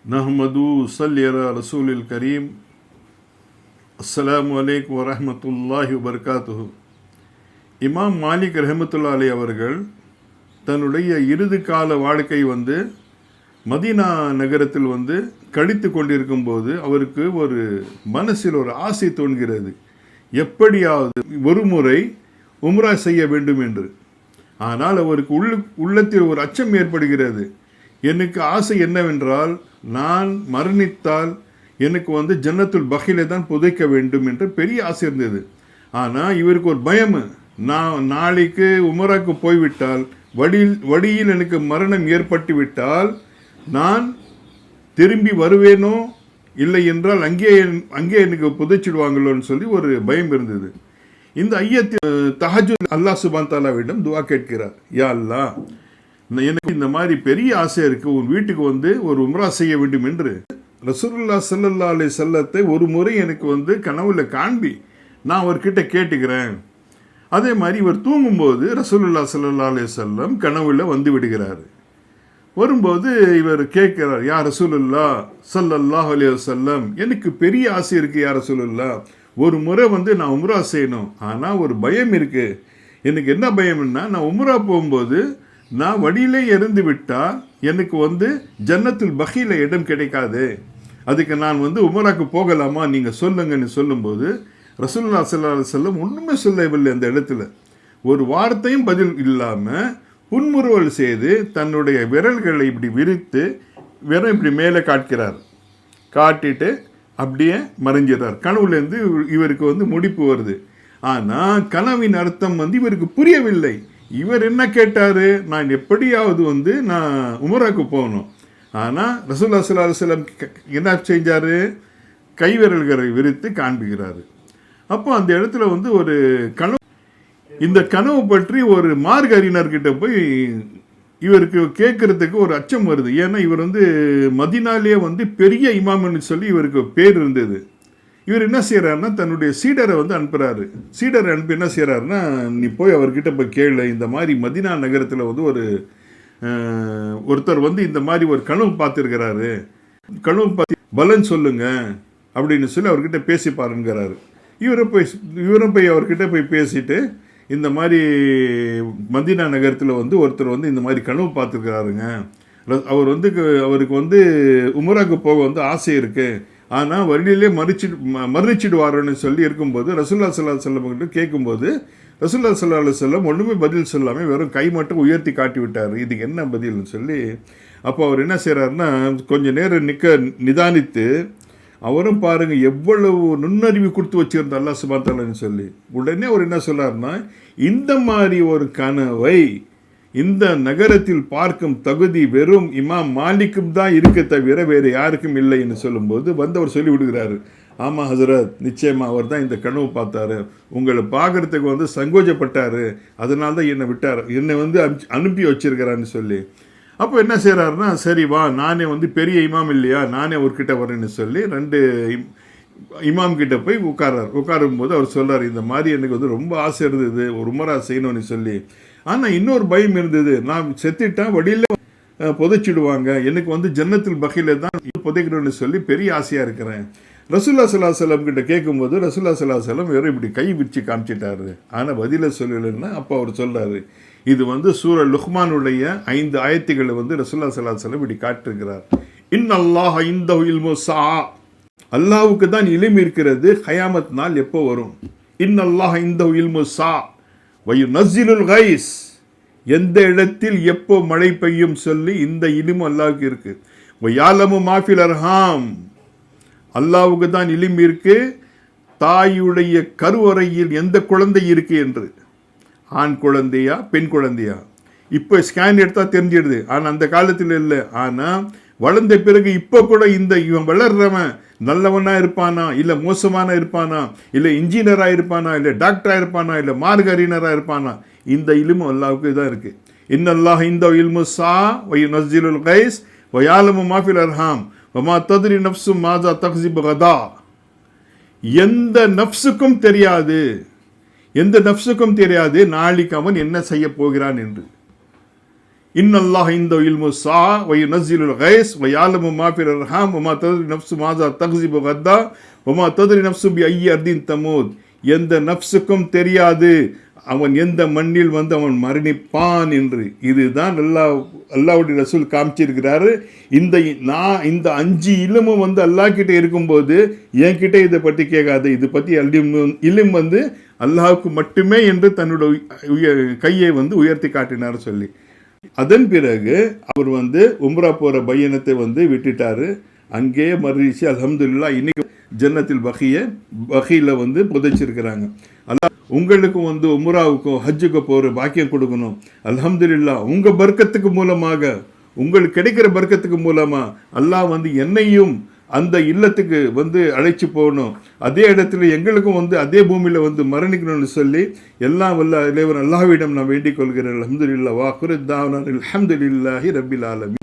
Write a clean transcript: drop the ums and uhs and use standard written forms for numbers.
நஹ்மது ஸல்லி அலா ரசூலில் கரீம். அஸ்ஸலாமு அலைக்கும் வரஹ்மத்துல்லாஹி வபரகாத்துஹு. இமாம் மாலிக் ரஹ்மத்துல்லாஹி அலைஹி அவர்கள் தன்னுடைய இறுதி கால வாழ்க்கை மதீனா நகரத்தில் கழித்து கொண்டிருக்கும்போது அவருக்கு ஒரு மனசில் ஒரு ஆசை தோன்கிறது, எப்படியாவது ஒரு முறை உம்ரா செய்ய வேண்டும் என்று. ஆனால் அவருக்கு உள்ளத்தில் ஒரு அச்சம் ஏற்படுகிறது. எனக்கு ஆசை என்னவென்றால், நான் மரணித்தால் எனக்கு ஜன்னத்துல் பஹிலை தான் புதைக்க வேண்டும் என்ற பெரிய ஆசை இருந்தது. ஆனால் இவருக்கு ஒரு பயம், நான் நாளைக்கு உமராக்கு போய்விட்டால் வழியில் எனக்கு மரணம் ஏற்பட்டு விட்டால் நான் திரும்பி வருவேனோ, இல்லை என்றால் அங்கே எனக்கு புதைச்சிடுவாங்களோன்னு சொல்லி ஒரு பயம் இருந்தது. இந்த ஐயத்தில் தஹஜ்ஜுத் அல்லாஹ் சுப்ஹானஹு தஆலாவிடம் துஆ கேட்கிறார், யா அல்லாஹ், எனக்கு இந்த மாதிரி பெரிய ஆசை இருக்கு, உன் வீட்டுக்கு ஒரு உம்ரா செய்ய வேண்டும் என்று. ரசூலுல்லாஹ் ஸல்லல்லாஹு அலைஹி வஸல்லத்தை ஒரு முறை எனக்கு கனவுல காண்பி, நான் அவர்கிட்ட கேட்டுக்கிறேன். அதே மாதிரி இவர் தூங்கும்போது ரசூலுல்லாஹ் ஸல்லல்லாஹு அலைஹி வஸல்லம் கனவுல வந்து விடுகிறார். வரும்போது இவர் கேட்கிறார், யா ரசூலுல்லாஹ் ஸல்லல்லாஹு அலைஹி வஸல்லம், எனக்கு பெரிய ஆசை இருக்கு யா ரசூலுல்லாஹ், ஒரு முறை நான் உம்ரா செய்யணும். ஆனால் ஒரு பயம் இருக்கு. எனக்கு என்ன பயம்னா, நான் உம்ரா போகும்போது நான் வழியிலே இருந்து விட்டால் எனக்கு ஜன்னத்துல் பஹில இடம் கிடைக்காது. அதுக்கு நான் உமராக்கு போகலாமா, நீங்கள் சொல்லுங்கன்னு சொல்லும்போது ரசூலுல்லாஹ் ஸல்லல்லாஹு அலைஹி வஸல்லம் ஒன்றுமே சொல்லவில்லை. அந்த இடத்துல ஒரு வார்த்தையும் பதில் இல்லாமல் புன்முறுவல் செய்து தன்னுடைய விரல்களை இப்படி விரித்து விரல் இப்படி மேலே காட்டுகிறார். காட்டிட்டு அப்படியே மறைஞ்சிடறார். கனவுலேருந்து இவருக்கு முடிப்பு வருது. ஆனால் கனவின் அர்த்தம் இவருக்கு புரியவில்லை. இவர் என்ன கேட்டார், நான் எப்படியாவது நான் உமராக்கு போகணும். ஆனால் ரசூலுல்லாஹ் ஸல்லல்லாஹு அலைஹி வஸல்லம் என்ன செஞ்சார், கைவிரல்களை விரித்து காண்பிக்கிறாரு. அப்போ அந்த இடத்துல ஒரு கனவு, இந்த கனவு பற்றி ஒரு மார்க்க அறிஞர்கிட்ட போய் இவருக்கு கேட்கறதுக்கு ஒரு அச்சம் வருது. ஏன்னா இவர் மதீனாலே பெரிய இமாம்னு சொல்லி இவருக்கு பேர் இருந்தது. இவர் என்ன செய்கிறாருன்னா, தன்னுடைய சீடரை அனுப்புகிறாரு. சீடரை அனுப்பி என்ன செய்கிறாருன்னா, நீ போய் அவர்கிட்ட போய் கேளு, இந்த மாதிரி மதீனா நகரத்தில் ஒருத்தர் இந்த மாதிரி ஒரு கனவு பார்த்துருக்கிறாரு, கனவு பார்த்து பலன் சொல்லுங்க அப்படின்னு சொல்லி அவர்கிட்ட பேசி பாருங்கிறாரு. இவரும் போய் அவர்கிட்ட போய் பேசிட்டு, இந்த மாதிரி மதீனா நகரத்தில் ஒருத்தர் இந்த மாதிரி கனவு பார்த்துருக்கிறாருங்க, அவர் அவருக்கு உமராக்கு போக ஆசை இருக்குது, ஆனால் வழியிலே மரணிச்சிடுவாருன்னு சொல்லி இருக்கும்போது ரசூலுல்லாஹ் ஸல்லல்லாஹு அலைஹி வஸல்லம் கிட்ட கேட்கும்போது ரசூலுல்லாஹ் ஸல்லல்லாஹு அலைஹி வஸல்லம் ஒன்றுமே பதில் சொல்லாமல் வெறும் கை மட்டும் உயர்த்தி காட்டி விட்டார். இதுக்கு என்ன பதில்னு சொல்லி அப்போ அவர் என்ன செய்கிறாருன்னா, கொஞ்சம் நேரம் நிதானித்து அவரும் பாருங்கள் எவ்வளவு நுண்ணறிவு கொடுத்து வச்சுருந்த அல்லாஹ் சுப்ஹானஹு தஆலான்னு சொல்லி உடனே அவர் என்ன சொல்கிறாருன்னா, இந்த மாதிரி ஒரு கனவை இந்த நகரத்தில் பார்க்கும் தகுதி வெறும் இமாம் மாலிக்கும் தான் இருக்க தவிர வேறு யாருக்கும் இல்லை என்று சொல்லும்போது அவர் சொல்லி விடுகிறாரு, ஆமாம் ஹசரத், நிச்சயமாக அவர் தான் இந்த கனவு பார்த்தாரு, உங்களை பார்க்குறதுக்கு சங்கோஜப்பட்டார், அதனால தான் என்னை விட்டார், என்னை அனுப்பி வச்சிருக்கிறான்னு சொல்லி. அப்போ என்ன செய்கிறாருன்னா, சரி வா, நானே பெரிய இமாம் இல்லையா, நானே அவர்கிட்ட வரேன்னு சொல்லி 2 இமாம் கிட்ட போய் உட்காரும்போது அவர் சொல்கிறார், இந்த மாதிரி எனக்கு ரொம்ப ஆசை இருந்தது ஒரு உமரா செய்யணும்னு சொல்லி. ஆனால் இன்னொரு பயம் இருந்தது, நான் செத்துட்டா வழியில் புதைச்சிடுவாங்க, எனக்கு ஜன்னத்துல் பஹில தான் புதைக்கணும்னு சொல்லி பெரிய ஆசையாக இருக்கிறேன். ரசூலுல்லாஹ் ஸல்லல்லாஹு அலைஹி வஸல்லம் கிட்ட கேட்கும்போது ரசூலுல்லாஹ் ஸல்லல்லாஹு அலைஹி வஸல்லம் வெறும் இப்படி கை விரிச்சு காமிச்சிட்டாரு. ஆனால் பதிலை சொல்லலைன்னா அப்போ அவர் சொல்கிறாரு, இது சூரா லுக்மானுடைய 5 ஆயத்துக்களை ரசூலுல்லாஹ் ஸல்லல்லாஹு அலைஹி வஸல்லம் இப்படி காட்டிருக்கிறார். இன்னல்லாஹ இன்தஹு இல்மு ஸஆ, அல்லாஹ்வுக்கு தான் இல்ம் இருக்கிறது, கயாமத் நாள் எப்போ வரும். இன்னல்லாஹ இன்தஹு இல்மு ஸஆ வயுனஸ்ஸிலுல் கைஸ், எந்த இடத்தில் எப்போ மழை பெய்யும் சொல்லி இந்த இல்மு அல்லாஹ்வுக்கு இருக்கு. வயலமு மாஃபில் அர்ஹாம், அல்லாஹ்வுக்கு தான் இல்ம் இருக்கு, தாயுடைய கருவறையில் எந்த குழந்தை இருக்கு என்று, ஆண் குழந்தையா பெண் குழந்தையா. இப்போ ஸ்கேன் எடுத்தால் தெரிஞ்சிடுது, ஆனால் அந்த காலத்தில் இல்லை. ஆனால் வளர்ந்த பிறகு இப்போ கூட இவன் வளர்றவன் நல்லவனாக இருப்பானா, இல்லை மோசமான இருப்பானா, இல்லை இன்ஜினியராக இருப்பானா, இல்லை டாக்டராக இருப்பானா, இல்லை மார்க்க அறிஞராக இருப்பானா, இந்த இல்மு அல்லாஹ்வுக்கு தான் இருக்குது. இன்னல்லாஹ் இன்தஹு இல்மு ஸஆ வயுனஸ்ஸிலுல் கைஸ் வயலமு மாஃபில் அர்ஹாம் வமா தத்ரி நஃப்ஸு மாஸா தக்ஸிபு கதா. எந்த நஃப்ஸுக்கும் தெரியாது நாளைக்கு அவன் என்ன செய்ய போகிறான் என்று. இன்னல்லாஹ் இந்த இல்மு சா வ யுனஸ்ஸிலுல் கைஸ் வ யாலமு மா ஃபில் அர்ஹாம் வ மா தத்ரி நஃப்ஸு மாஸா தக்ஸிபு கத்தா வ மா தத்ரி நஃப்ஸு பி ஐயி அர்தின் தமூத். எந்த நஃப்ஸுக்கும் தெரியாது அவன் எந்த மண்ணில் அவன் மரணிப்பான் என்று. இதுதான் அல்லாஹ்வுடைய ரசூல் காமிச்சிருக்கிறாரு. இந்த 5 இல்மும் அல்லாஹ் கிட்ட இருக்கும்போது என்கிட்ட இதை பற்றி கேட்காது. இது பற்றி இல்ம் அல்லாஹ்வுக்கு மட்டுமே என்று தன்னுடைய கையை உயர்த்தி காட்டினார் சொல்லி. அதன் பிறகு அவர் உம்ரா போகிற பையனத்தை விட்டுட்டாரு. அங்கேயே மரணிச்சு அல்ஹம்துலில்லாஹ் இன்னைக்கு ஜன்னத்தில் பகியில் புதைச்சிருக்கிறாங்க. அல்லாஹ் உங்களுக்கு உம்ராவுக்கோ ஹஜ்ஜுக்கோ போகிற பாக்கியம் கொடுக்கணும். அல்ஹம்துலில்லாஹ் உங்கள் பர்க்கத்துக்கு மூலமாக, உங்களுக்கு கிடைக்கிற பர்க்கத்துக்கு மூலமாக அல்லாஹ் என்னையும் அந்த இல்லத்துக்கு அழைச்சி போகணும். அதே இடத்துல எங்களுக்கும் அதே பூமியில் மரணிக்கணும்னு சொல்லி எல்லாம் வல்ல இறைவன் அல்லாஹ்விடம் நான் வேண்டிக் கொள்கிறேன். அல்ஹம்துலில்லாஹ் வா ஆகிரு தாவானா அல்ஹம்துலில்லாஹி ரப்பில் ஆலமீன்.